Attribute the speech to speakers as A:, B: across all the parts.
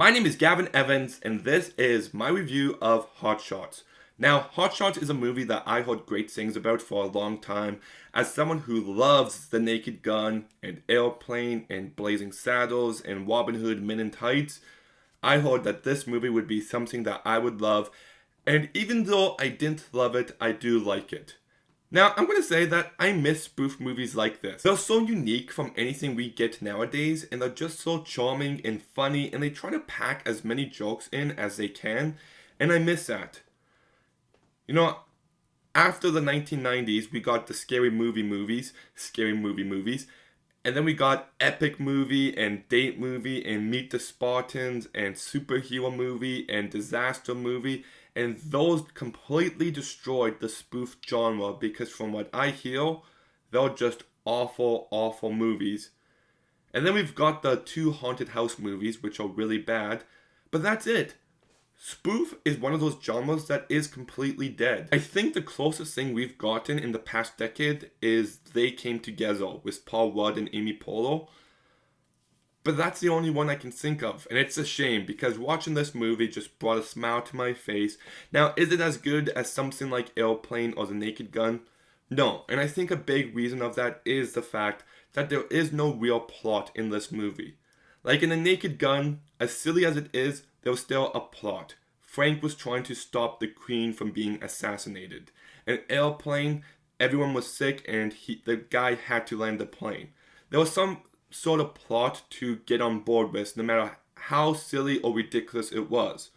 A: My name is Gavin Evans, and this is my review of Hot Shots. Now, Hot Shots is a movie that I heard great things about for a long time. As someone who loves The Naked Gun, and Airplane, and Blazing Saddles, and Robin Hood Men in Tights, I heard that this movie would be something that I would love, and even though I didn't love it, I do like it. Now, I'm going to say that I miss spoof movies like this. They're so unique from anything we get nowadays, and they're just so charming and funny, and they try to pack as many jokes in as they can, and I miss that. You know, after the 1990s, we got the scary movie movies, and then we got epic movie and date movie and Meet the Spartans and superhero movie and disaster movie, and those completely destroyed the spoof genre because from what I hear, they're just awful, awful movies. And then we've got the two haunted house movies, which are really bad, but that's it. Spoof is one of those genres that is completely dead. I think the closest thing we've gotten in the past decade is They Came Together with Paul Rudd and Amy Poehler. But that's the only one I can think of, and it's a shame because watching this movie just brought a smile to my face. Now, is it as good as something like Airplane or The Naked Gun? No, and I think a big reason of that is the fact that there is no real plot in this movie. Like in The Naked Gun, as silly as it is, there was still a plot. Frank was trying to stop the Queen from being assassinated. In Airplane, everyone was sick and the guy had to land the plane. There was some sort of plot to get on board with, no matter how silly or ridiculous it was.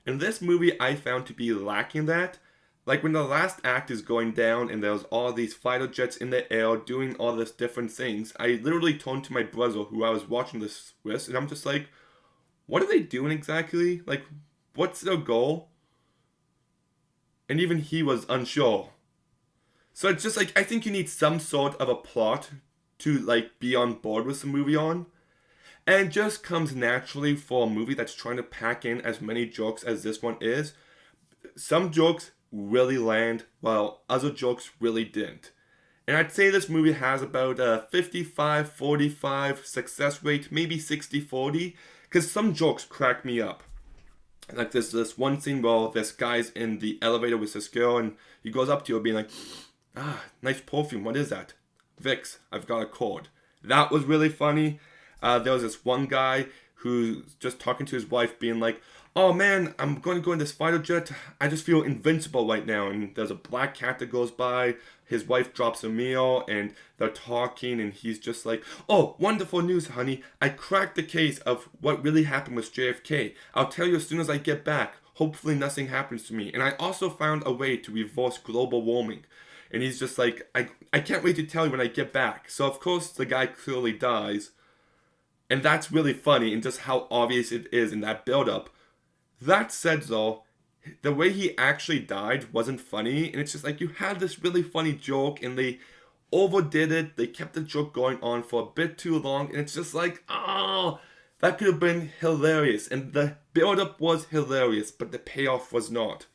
A: In this movie, I found to be lacking that. Like when the last act is going down and there's all these fighter jets in the air doing all these different things, I literally turned to my brother who I was watching this with, and I'm just like, what are they doing exactly? Like, what's their goal? And even he was unsure. So it's just like, I think you need some sort of a plot to like be on board with the movie on. And it just comes naturally for a movie that's trying to pack in as many jokes as this one is. Some jokes really land, while other jokes really didn't. And I'd say this movie has about a 55-45 success rate, maybe 60-40, because some jokes crack me up. Like there's this one scene where this guy's in the elevator with this girl, and he goes up to her being like, nice perfume, what is that? Vicks, I've got a cold. That was really funny. There was this one guy who's just talking to his wife being like, oh man, I'm going to go in this fighter jet. I just feel invincible right now. And there's a black cat that goes by. His wife drops a meal and they're talking and he's just like, oh, wonderful news, honey. I cracked the case of what really happened with JFK. I'll tell you as soon as I get back. Hopefully nothing happens to me. And I also found a way to reverse global warming. And he's just like, I can't wait to tell you when I get back. So of course the guy clearly dies. And that's really funny and just how obvious it is in that build-up. That said though, the way he actually died wasn't funny. And it's just like you had this really funny joke and they overdid it. They kept the joke going on for a bit too long. And it's just like, that could have been hilarious. And the build-up was hilarious, but the payoff was not.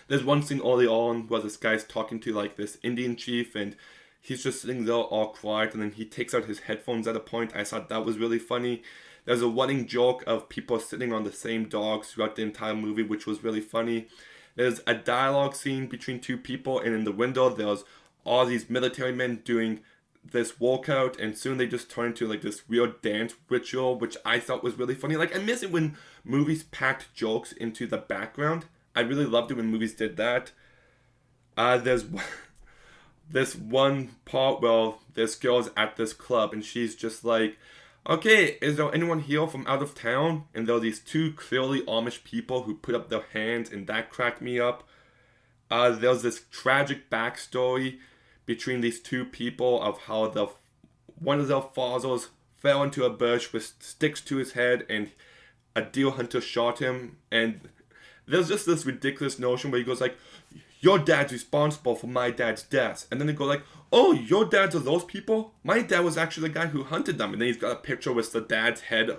A: There's one scene early on where this guy's talking to like this Indian chief and he's just sitting there all quiet and then he takes out his headphones at a point. I thought that was really funny. There's a running joke of people sitting on the same dogs throughout the entire movie, which was really funny. There's a dialogue scene between two people and in the window there's all these military men doing this workout and soon they just turn into like this weird dance ritual, which I thought was really funny. Like I miss it when movies packed jokes into the background. I really loved it when movies did that. There's this one part where this girl's at this club and she's just like, okay, is there anyone here from out of town? And there are these two clearly Amish people who put up their hands and that cracked me up. There's this tragic backstory between these two people of how one of their fathers fell into a bush with sticks to his head and a deer hunter shot him. And there's just this ridiculous notion where he goes like, your dad's responsible for my dad's death. And then they go like, oh, your dads are those people? My dad was actually the guy who hunted them. And then he's got a picture with the dad's head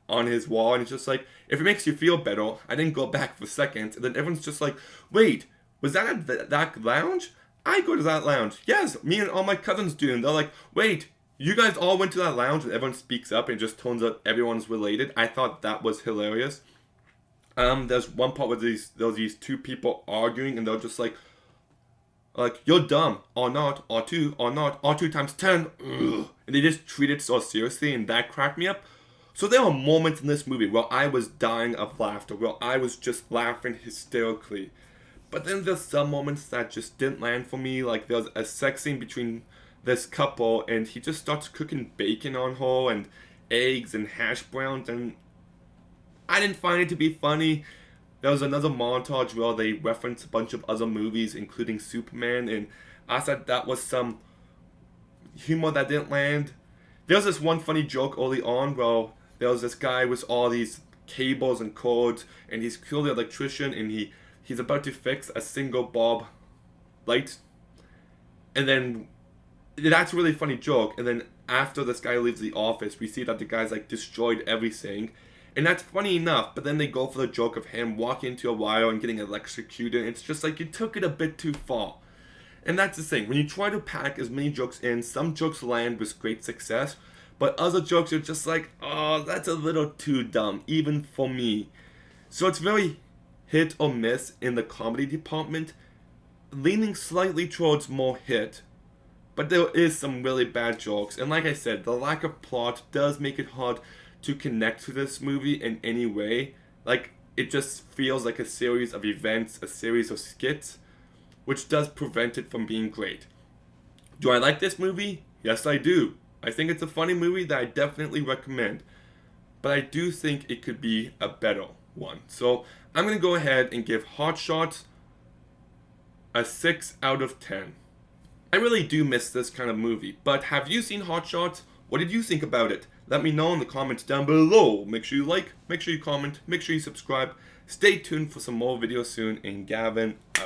A: on his wall. And he's just like, if it makes you feel better, I didn't go back for seconds. And then everyone's just like, wait, was that at that lounge? I go to that lounge. Yes, me and all my cousins do. And they're like, wait, You guys all went to that lounge and everyone speaks up and just turns out everyone's related. I thought that was hilarious. There's one part where there was these two people arguing and they're just like you're dumb or not or two or not or 2 times 10, ugh. And they just treat it so seriously and that cracked me up. So there are moments in this movie where I was dying of laughter, where I was just laughing hysterically. But then there's some moments that just didn't land for me. Like there's a sex scene between this couple and he just starts cooking bacon on her and eggs and hash browns, and I didn't find it to be funny. There was another montage where they referenced a bunch of other movies, including Superman, and I thought that was some humor that didn't land. There was this one funny joke early on where there was this guy with all these cables and cords, and he's clearly an electrician, and he's about to fix a single bulb light, and then that's a really funny joke. And then after this guy leaves the office, we see that the guy's like destroyed everything. And that's funny enough, but then they go for the joke of him walking into a wire and getting electrocuted. It's just like you took it a bit too far. And that's the thing. When you try to pack as many jokes in, some jokes land with great success, but other jokes are just like, oh, that's a little too dumb, even for me. So it's very hit or miss in the comedy department, leaning slightly towards more hit. But there is some really bad jokes. And like I said, the lack of plot does make it hard to connect to this movie in any way. Like, it just feels like a series of events, a series of skits, which does prevent it from being great. Do I like this movie? Yes, I do. I think it's a funny movie that I definitely recommend. But I do think it could be a better one. So I'm going to go ahead and give Hot Shots a 6 out of 10. I really do miss this kind of movie, but have you seen Hot Shots? What did you think about it? Let me know in the comments down below. Make sure you like, make sure you comment, make sure you subscribe. Stay tuned for some more videos soon, and Gavin out.